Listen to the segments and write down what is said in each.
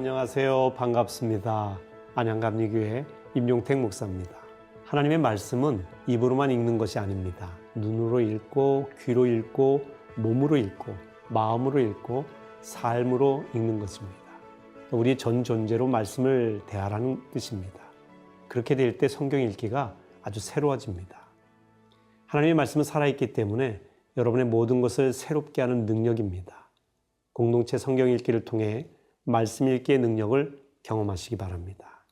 안녕하세요. 반갑습니다. 안양감리교회 임용택 목사입니다. 하나님의 말씀은 입으로만 읽는 것이 아닙니다. 눈으로 읽고 귀로 읽고 몸으로 읽고 마음으로 읽고 삶으로 읽는 것입니다. 우리 전 존재로 말씀을 대하라는 뜻입니다. 그렇게 될 때 성경 읽기가 아주 새로워집니다. 하나님의 말씀은 살아있기 때문에 여러분의 모든 것을 새롭게 하는 능력입니다. 공동체 성경 읽기를 통해 말씀 읽기의 능력을 경험하시기 바랍니다.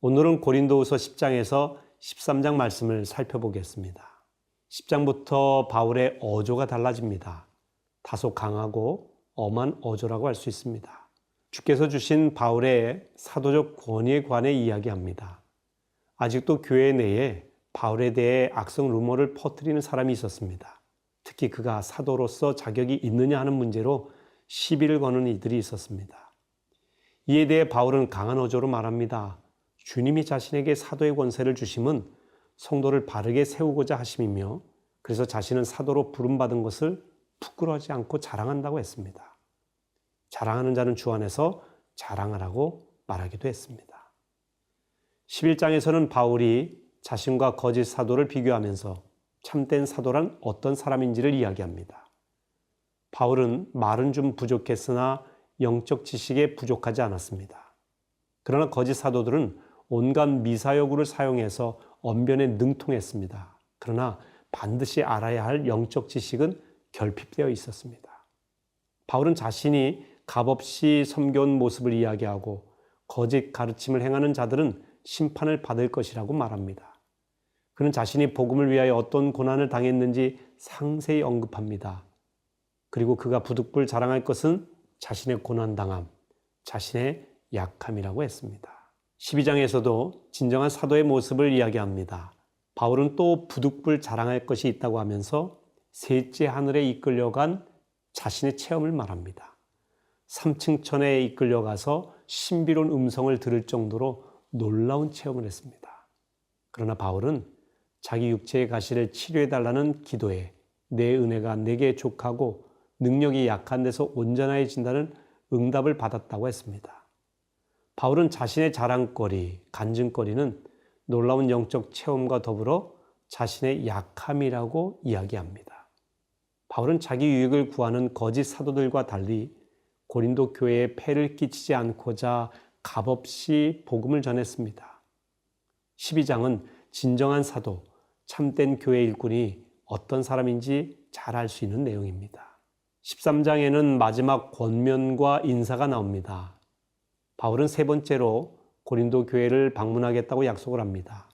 오늘은 고린도후서 10장에서 13장 말씀을 살펴보겠습니다. 10장부터 바울의 어조가 달라집니다. 다소 강하고 엄한 어조라고 할 수 있습니다. 주께서 주신 바울의 사도적 권위에 관해 이야기합니다. 아직도 교회 내에 바울에 대해 악성 루머를 퍼뜨리는 사람이 있었습니다. 특히 그가 사도로서 자격이 있느냐 하는 문제로 시비를 거는 이들이 있었습니다. 이에 대해 바울은 강한 어조로 말합니다. 주님이 자신에게 사도의 권세를 주심은 성도를 바르게 세우고자 하심이며 그래서 자신은 사도로 부름받은 것을 부끄러워하지 않고 자랑한다고 했습니다. 자랑하는 자는 주 안에서 자랑하라고 말하기도 했습니다. 11장에서는 바울이 자신과 거짓 사도를 비교하면서 참된 사도란 어떤 사람인지를 이야기합니다. 바울은 말은 좀 부족했으나 영적 지식에 부족하지 않았습니다. 그러나 거짓 사도들은 온갖 미사여구를 사용해서 언변에 능통했습니다. 그러나 반드시 알아야 할 영적 지식은 결핍되어 있었습니다. 바울은 자신이 값없이 섬겨온 모습을 이야기하고 거짓 가르침을 행하는 자들은 심판을 받을 것이라고 말합니다. 그는 자신이 복음을 위하여 어떤 고난을 당했는지 상세히 언급합니다. 그리고 그가 부득불 자랑할 것은 자신의 고난당함, 자신의 약함이라고 했습니다. 12장에서도 진정한 사도의 모습을 이야기합니다. 바울은 또 부득불 자랑할 것이 있다고 하면서 셋째 하늘에 이끌려간 자신의 체험을 말합니다. 3층 천에 이끌려가서 신비로운 음성을 들을 정도로 놀라운 체험을 했습니다. 그러나 바울은 자기 육체의 가시를 치료해달라는 기도에 내 은혜가 내게 족하고 능력이 약한 데서 온전해진다는 응답을 받았다고 했습니다. 바울은 자신의 자랑거리, 간증거리는 놀라운 영적 체험과 더불어 자신의 약함이라고 이야기합니다. 바울은 자기 유익을 구하는 거짓 사도들과 달리 고린도 교회에 폐를 끼치지 않고자 값없이 복음을 전했습니다. 12장은 진정한 사도, 참된 교회 일꾼이 어떤 사람인지 잘 알 수 있는 내용입니다. 13장에는 마지막 권면과 인사가 나옵니다. 바울은 세 번째로 고린도 교회를 방문하겠다고 약속을 합니다.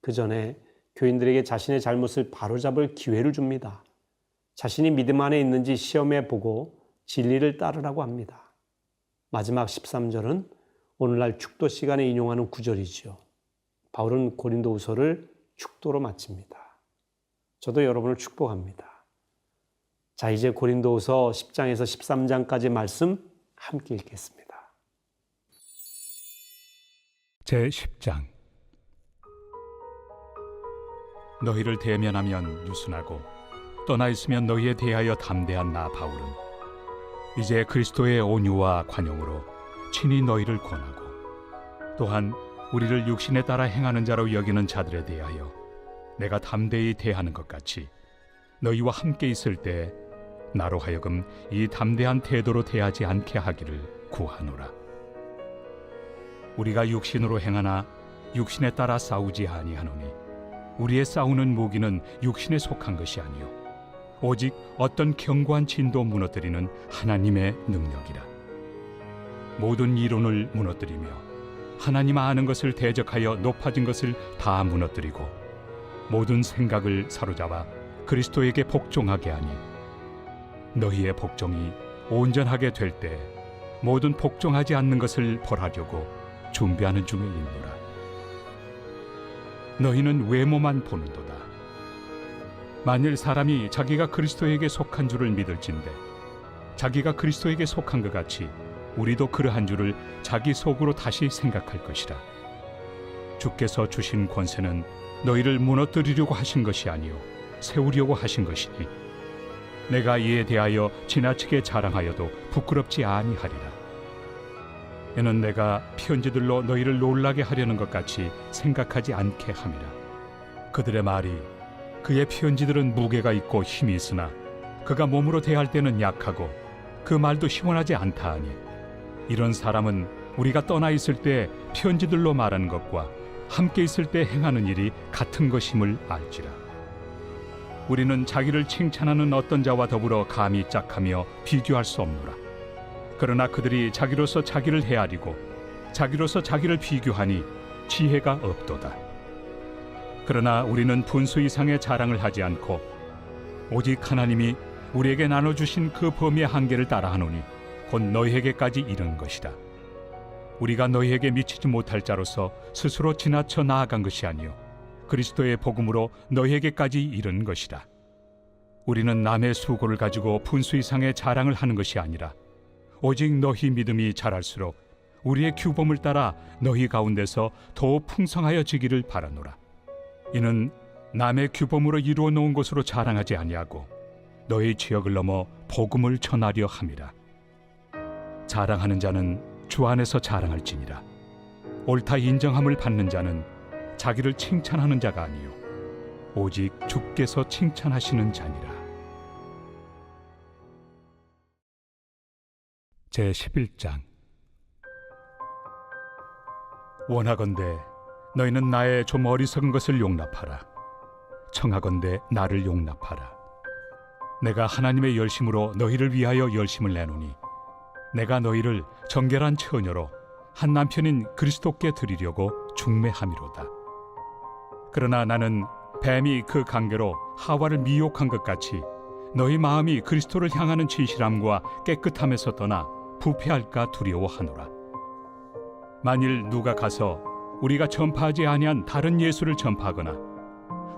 그 전에 교인들에게 자신의 잘못을 바로잡을 기회를 줍니다. 자신이 믿음 안에 있는지 시험해 보고 진리를 따르라고 합니다. 마지막 13절은 오늘날 축도 시간에 인용하는 구절이죠. 바울은 고린도후서를 축도로 마칩니다. 저도 여러분을 축복합니다. 자, 이제 고린도후서 10장에서 13장까지 말씀 함께 읽겠습니다. 제10장. 너희를 대면하면 유순하고 떠나 있으면 너희에 대하여 담대한 나 바울은 이제 그리스도의 온유와 관용으로 친히 너희를 권하고 또한 우리를 육신에 따라 행하는 자로 여기는 자들에 대하여 내가 담대히 대하는 것 같이 너희와 함께 있을 때 나로 하여금 이 담대한 태도로 대하지 않게 하기를 구하노라. 우리가 육신으로 행하나 육신에 따라 싸우지 아니하노니 우리의 싸우는 무기는 육신에 속한 것이 아니요 오직 어떤 견고한 진도 무너뜨리는 하나님의 능력이라. 모든 이론을 무너뜨리며 하나님 아는 것을 대적하여 높아진 것을 다 무너뜨리고 모든 생각을 사로잡아 그리스도에게 복종하게 하니 너희의 복종이 온전하게 될 때 모든 복종하지 않는 것을 벌하려고 준비하는 중에 있노라. 너희는 외모만 보는도다. 만일 사람이 자기가 그리스도에게 속한 줄을 믿을진대 자기가 그리스도에게 속한 것 같이 우리도 그러한 줄을 자기 속으로 다시 생각할 것이라. 주께서 주신 권세는 너희를 무너뜨리려고 하신 것이 아니요 세우려고 하신 것이니 내가 이에 대하여 지나치게 자랑하여도 부끄럽지 아니하리라. 이는 내가 편지들로 너희를 놀라게 하려는 것 같이 생각하지 않게 함이라. 그들의 말이 그의 편지들은 무게가 있고 힘이 있으나 그가 몸으로 대할 때는 약하고 그 말도 시원하지 않다 하니 이런 사람은 우리가 떠나 있을 때 편지들로 말하는 것과 함께 있을 때 행하는 일이 같은 것임을 알지라. 우리는 자기를 칭찬하는 어떤 자와 더불어 감히 짝하며 비교할 수 없노라. 그러나 그들이 자기로서 자기를 헤아리고 자기로서 자기를 비교하니 지혜가 없도다. 그러나 우리는 분수 이상의 자랑을 하지 않고 오직 하나님이 우리에게 나눠주신 그 범위의 한계를 따라하노니 곧 너희에게까지 이른 것이다. 우리가 너희에게 미치지 못할 자로서 스스로 지나쳐 나아간 것이 아니요 그리스도의 복음으로 너희에게까지 이른 것이다. 우리는 남의 수고를 가지고 분수 이상의 자랑을 하는 것이 아니라 오직 너희 믿음이 자랄수록 우리의 규범을 따라 너희 가운데서 더욱 풍성하여지기를 바라노라. 이는 남의 규범으로 이루어 놓은 것으로 자랑하지 아니하고 너희 지역을 넘어 복음을 전하려 함이라. 자랑하는 자는 주 안에서 자랑할지니라. 옳다 인정함을 받는 자는 자기를 칭찬하는 자가 아니요 오직 주께서 칭찬하시는 자니라. 제11장. 원하건대 너희는 나의 좀 어리석은 것을 용납하라. 청하건대 나를 용납하라. 내가 하나님의 열심으로 너희를 위하여 열심을 내노니 내가 너희를 정결한 처녀로 한 남편인 그리스도께 드리려고 중매함이로다. 그러나 나는 뱀이 그 관계로 하와를 미혹한 것 같이 너희 마음이 그리스도를 향하는 진실함과 깨끗함에서 떠나 부패할까 두려워하노라. 만일 누가 가서 우리가 전파하지 아니한 다른 예수를 전파하거나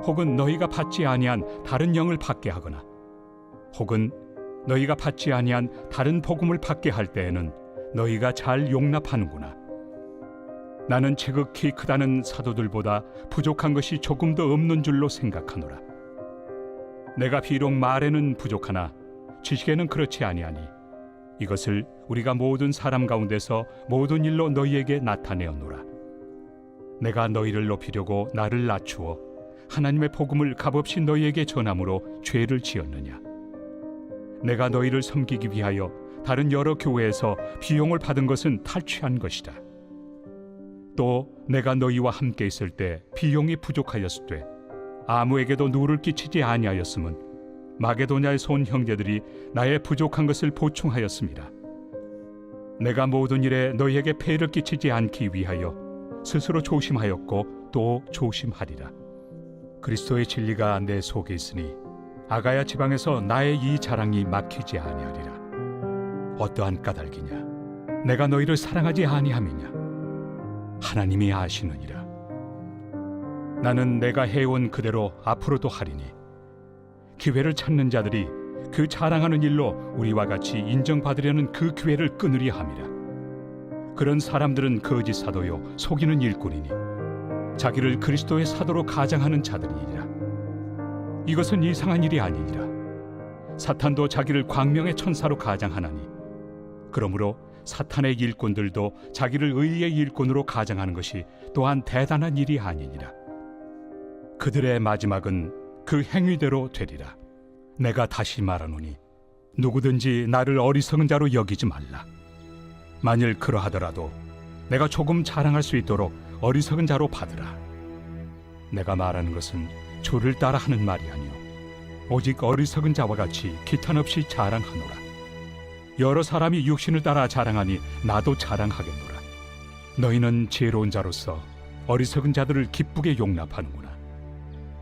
혹은 너희가 받지 아니한 다른 영을 받게 하거나 혹은 너희가 받지 아니한 다른 복음을 받게 할 때에는 너희가 잘 용납하는구나. 나는 지극히 크다는 사도들보다 부족한 것이 조금도 없는 줄로 생각하노라. 내가 비록 말에는 부족하나 지식에는 그렇지 아니하니 이것을 우리가 모든 사람 가운데서 모든 일로 너희에게 나타내었노라. 내가 너희를 높이려고 나를 낮추어 하나님의 복음을 값없이 너희에게 전함으로 죄를 지었느냐. 내가 너희를 섬기기 위하여 다른 여러 교회에서 비용을 받은 것은 탈취한 것이다. 또 내가 너희와 함께 있을 때 비용이 부족하였을 때 아무에게도 누를 끼치지 아니하였음은 마게도냐에서 온 형제들이 나의 부족한 것을 보충하였습니다. 내가 모든 일에 너희에게 폐를 끼치지 않기 위하여 스스로 조심하였고 또 조심하리라. 그리스도의 진리가 내 속에 있으니 아가야 지방에서 나의 이 자랑이 막히지 아니하리라. 어떠한 까닭이냐? 내가 너희를 사랑하지 아니함이냐? 하나님이 아시느니라. 나는 내가 해온 그대로 앞으로도 하리니 기회를 찾는 자들이 그 자랑하는 일로 우리와 같이 인정받으려는 그 기회를 끊으려 함이라. 그런 사람들은 거짓 사도요 속이는 일꾼이니 자기를 그리스도의 사도로 가장하는 자들이니라. 이것은 이상한 일이 아니니라. 사탄도 자기를 광명의 천사로 가장하나니 그러므로 사탄의 일꾼들도 자기를 의의 일꾼으로 가장하는 것이 또한 대단한 일이 아니니라. 그들의 마지막은 그 행위대로 되리라. 내가 다시 말하노니 누구든지 나를 어리석은 자로 여기지 말라. 만일 그러하더라도 내가 조금 자랑할 수 있도록 어리석은 자로 받으라. 내가 말하는 것은 주를 따라 하는 말이 아니요 오직 어리석은 자와 같이 기탄 없이 자랑하노라. 여러 사람이 육신을 따라 자랑하니 나도 자랑하겠노라. 너희는 지혜로운 자로서 어리석은 자들을 기쁘게 용납하는구나.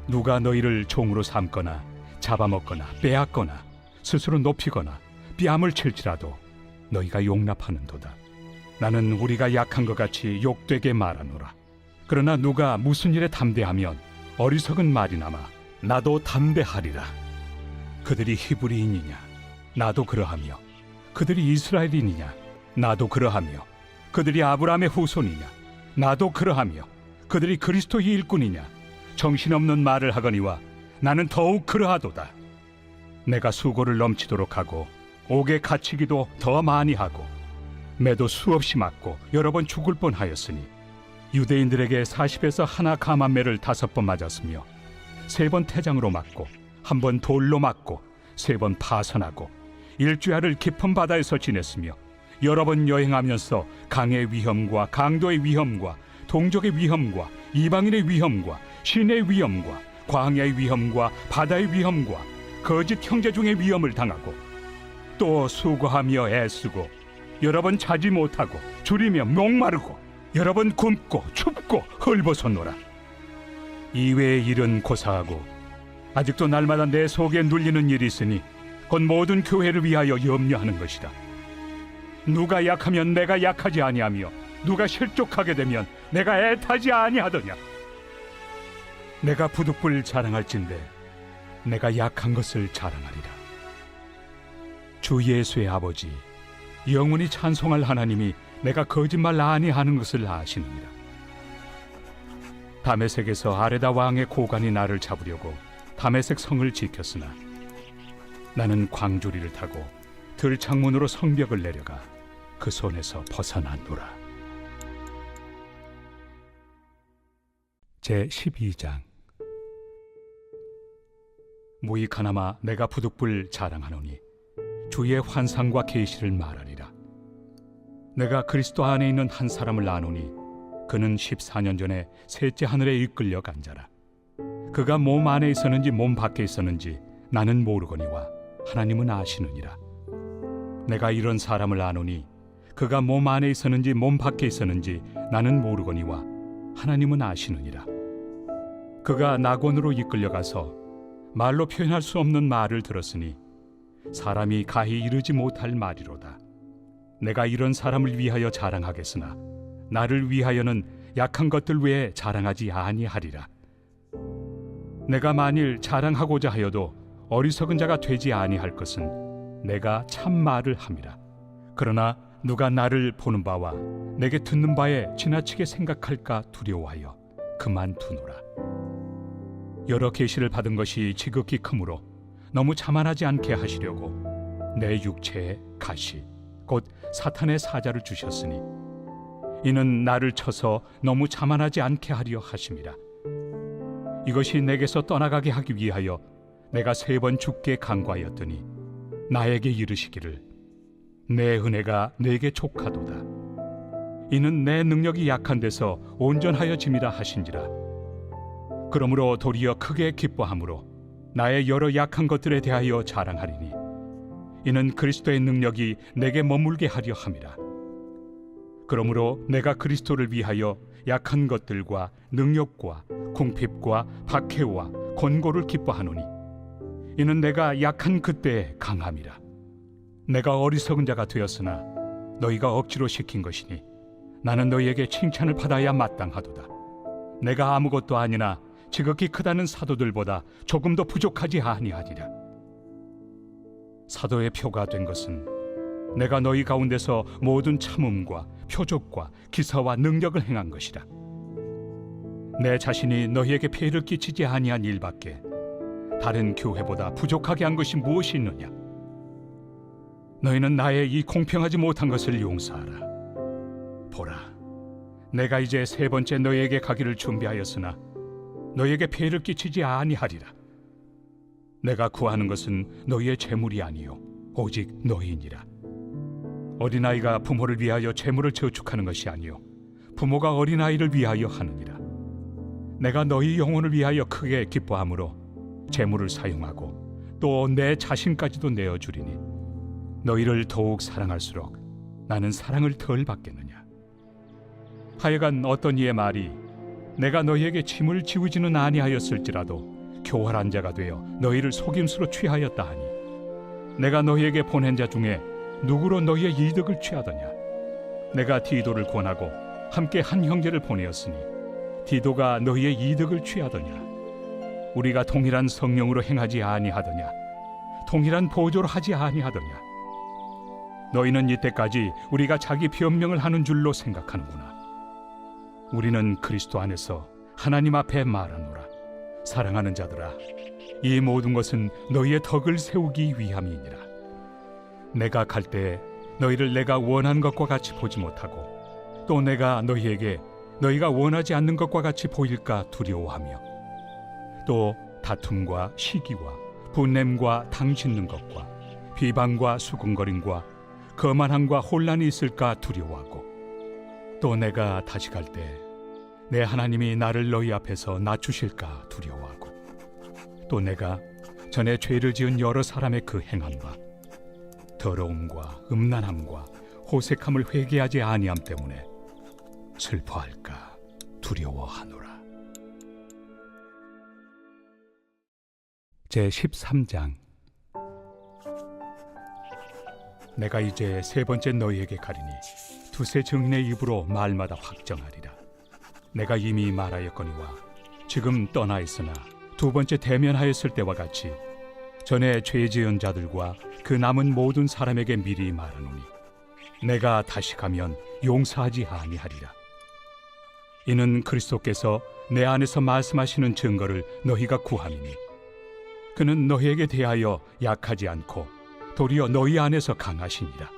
누가 너희를 종으로 삼거나 잡아먹거나 빼앗거나 스스로 높이거나 뺨을 칠지라도 너희가 용납하는도다. 나는 우리가 약한 것 같이 욕되게 말하노라. 그러나 누가 무슨 일에 담대하면 어리석은 말이나마 나도 담대하리라. 그들이 히브리인이냐? 나도 그러하며 그들이 이스라엘인이냐? 나도 그러하며 그들이 아브라함의 후손이냐? 나도 그러하며 그들이 그리스도의 일꾼이냐? 정신없는 말을 하거니와 나는 더욱 그러하도다. 내가 수고를 넘치도록 하고 옥에 갇히기도 더 많이 하고 매도 수없이 맞고 여러 번 죽을 뻔하였으니 유대인들에게 40에서 하나 감한 매를 5번 맞았으며 3번 태장으로 맞고 1번 돌로 맞고 3번 파선하고 일주야를 깊은 바다에서 지냈으며 여러 번 여행하면서 강의 위험과 강도의 위험과 동족의 위험과 이방인의 위험과 신의 위험과 광야의 위험과 바다의 위험과 거짓 형제 중의 위험을 당하고 또 수고하며 애쓰고 여러 번 자지 못하고 줄이며 목마르고 여러 번 굶고 춥고 헐벗었노라. 이외의 일은 고사하고 아직도 날마다 내 속에 눌리는 일이 있으니 곧 모든 교회를 위하여 염려하는 것이다. 누가 약하면 내가 약하지 아니하며 누가 실족하게 되면 내가 애타지 아니하더냐. 내가 부득불 자랑할진대 내가 약한 것을 자랑하리라. 주 예수의 아버지 영원히 찬송할 하나님이 내가 거짓말 아니하는 것을 아시느니라. 다메섹에서 아레다 왕의 고관이 나를 잡으려고 다메섹 성을 지켰으나 나는 광주리를 타고 들창문으로 성벽을 내려가 그 손에서 벗어났노라. 제12장. 무익하나마 내가 부득불 자랑하노니 주의 환상과 계시를 말하리라. 내가 그리스도 안에 있는 한 사람을 아노니 그는 14년 전에 셋째 하늘에 이끌려 간 자라. 그가 몸 안에 있었는지 몸 밖에 있었는지 나는 모르거니와 하나님은 아시느니라. 내가 이런 사람을 아노니 그가 몸 안에 있었는지 몸 밖에 있었는지 나는 모르거니와 하나님은 아시느니라. 그가 낙원으로 이끌려가서 말로 표현할 수 없는 말을 들었으니 사람이 가히 이르지 못할 말이로다. 내가 이런 사람을 위하여 자랑하겠으나 나를 위하여는 약한 것들 외에 자랑하지 아니하리라. 내가 만일 자랑하고자 하여도 어리석은 자가 되지 아니할 것은 내가 참 말을 함이라. 그러나 누가 나를 보는 바와 내게 듣는 바에 지나치게 생각할까 두려워하여 그만두노라. 여러 계시를 받은 것이 지극히 크므로 너무 자만하지 않게 하시려고 내 육체에 가시 곧 사탄의 사자를 주셨으니 이는 나를 쳐서 너무 자만하지 않게 하려 하심이라. 이것이 내게서 떠나가게 하기 위하여 내가 3번 죽게 간구하였더니 나에게 이르시기를 내 은혜가 내게 족하도다. 이는 내 능력이 약한 데서 온전하여짐이라 하신지라. 그러므로 도리어 크게 기뻐함으로 나의 여러 약한 것들에 대하여 자랑하리니 이는 그리스도의 능력이 내게 머물게 하려 함이라. 그러므로 내가 그리스도를 위하여 약한 것들과 능력과 궁핍과 박해와 권고를 기뻐하노니 이는 내가 약한 그때에 강함이라. 내가 어리석은 자가 되었으나 너희가 억지로 시킨 것이니 나는 너희에게 칭찬을 받아야 마땅하도다. 내가 아무것도 아니나 지극히 크다는 사도들보다 조금도 부족하지 아니하니라. 사도의 표가 된 것은 내가 너희 가운데서 모든 참음과 표적과 기사와 능력을 행한 것이라. 내 자신이 너희에게 폐해를 끼치지 아니한 일밖에 다른 교회보다 부족하게 한 것이 무엇이 있느냐. 너희는 나의 이 공평하지 못한 것을 용서하라. 보라, 내가 이제 3번째 너희에게 가기를 준비하였으나 너희에게 폐해를 끼치지 아니하리라. 내가 구하는 것은 너희의 재물이 아니요 오직 너희니라. 어린아이가 부모를 위하여 재물을 저축하는 것이 아니요 부모가 어린아이를 위하여 하느니라. 내가 너희 영혼을 위하여 크게 기뻐함으로 재물을 사용하고 또 내 자신까지도 내어주리니 너희를 더욱 사랑할수록 나는 사랑을 덜 받겠느냐. 하여간 어떤 이의 말이 내가 너희에게 짐을 지우지는 아니하였을지라도 교활한 자가 되어 너희를 속임수로 취하였다 하니 내가 너희에게 보낸 자 중에 누구로 너희의 이득을 취하더냐. 내가 디도를 권하고 함께 한 형제를 보내었으니 디도가 너희의 이득을 취하더냐. 우리가 동일한 성령으로 행하지 아니하더냐. 동일한 보조로 하지 아니하더냐. 너희는 이때까지 우리가 자기 변명을 하는 줄로 생각하는구나. 우리는 그리스도 안에서 하나님 앞에 말하노라. 사랑하는 자들아, 이 모든 것은 너희의 덕을 세우기 위함이니라. 내가 갈 때 너희를 내가 원하는 것과 같이 보지 못하고 또 내가 너희에게 너희가 원하지 않는 것과 같이 보일까 두려워하며 또 다툼과 시기와 분냄과 당 짖는 것과 비방과 수군거림과 거만함과 혼란이 있을까 두려워하고 또 내가 다시 갈 때 내 하나님이 나를 너희 앞에서 낮추실까 두려워하고 또 내가 전에 죄를 지은 여러 사람의 그 행함과 더러움과 음란함과 호색함을 회개하지 아니함 때문에 슬퍼할까 두려워하노라. 제13장. 내가 이제 세 번째 너희에게 가리니 두세 증인의 입으로 말마다 확정하리라. 내가 이미 말하였거니와 지금 떠나 있으나 두 번째 대면하였을 때와 같이 전에 죄 지은 자들과 그 남은 모든 사람에게 미리 말하노니 내가 다시 가면 용서하지 아니하리라. 이는 그리스도께서 내 안에서 말씀하시는 증거를 너희가 구함이니 그는 너희에게 대하여 약하지 않고 도리어 너희 안에서 강하시니라.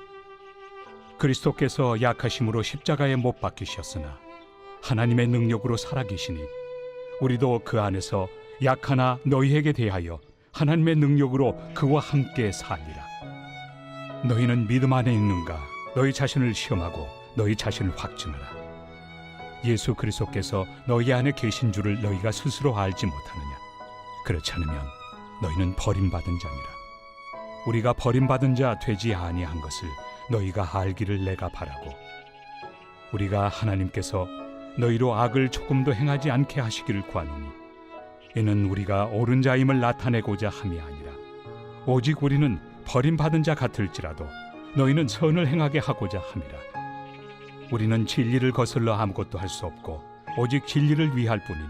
그리스도께서 약하심으로 십자가에 못 박히셨으나 하나님의 능력으로 살아계시니 우리도 그 안에서 약하나 너희에게 대하여 하나님의 능력으로 그와 함께 살리라. 너희는 믿음 안에 있는가? 너희 자신을 시험하고 너희 자신을 확증하라. 예수 그리스도께서 너희 안에 계신 줄을 너희가 스스로 알지 못하느냐? 그렇지 않으면 너희는 버림받은 자니라. 우리가 버림받은 자 되지 아니한 것을 너희가 알기를 내가 바라고 우리가 하나님께서 너희로 악을 조금도 행하지 않게 하시기를 구하노니 이는 우리가 옳은 자임을 나타내고자 함이 아니라 오직 우리는 버림받은 자 같을지라도 너희는 선을 행하게 하고자 함이라. 우리는 진리를 거슬러 아무것도 할 수 없고 오직 진리를 위할 뿐이니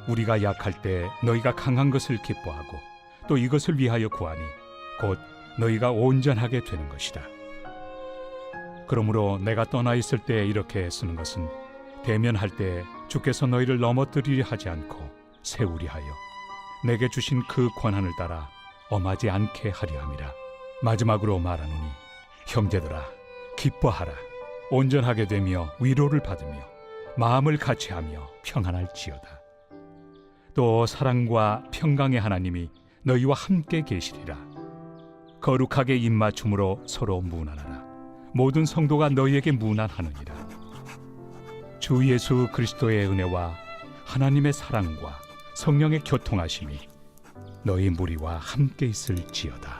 우리가 약할 때 너희가 강한 것을 기뻐하고 또 이것을 위하여 구하니 곧 너희가 온전하게 되는 것이다. 그러므로 내가 떠나 있을 때 이렇게 쓰는 것은 대면할 때 주께서 너희를 넘어뜨리려 하지 않고 세우리 하여 내게 주신 그 권한을 따라 엄하지 않게 하려 함이라. 마지막으로 말하노니 형제들아 기뻐하라. 온전하게 되며 위로를 받으며 마음을 같이하며 평안할지어다. 또 사랑과 평강의 하나님이 너희와 함께 계시리라. 거룩하게 입맞춤으로 서로 문안하라. 모든 성도가 너희에게 문안하느니라. 주 예수 그리스도의 은혜와 하나님의 사랑과 성령의 교통하심이 너희 무리와 함께 있을지어다.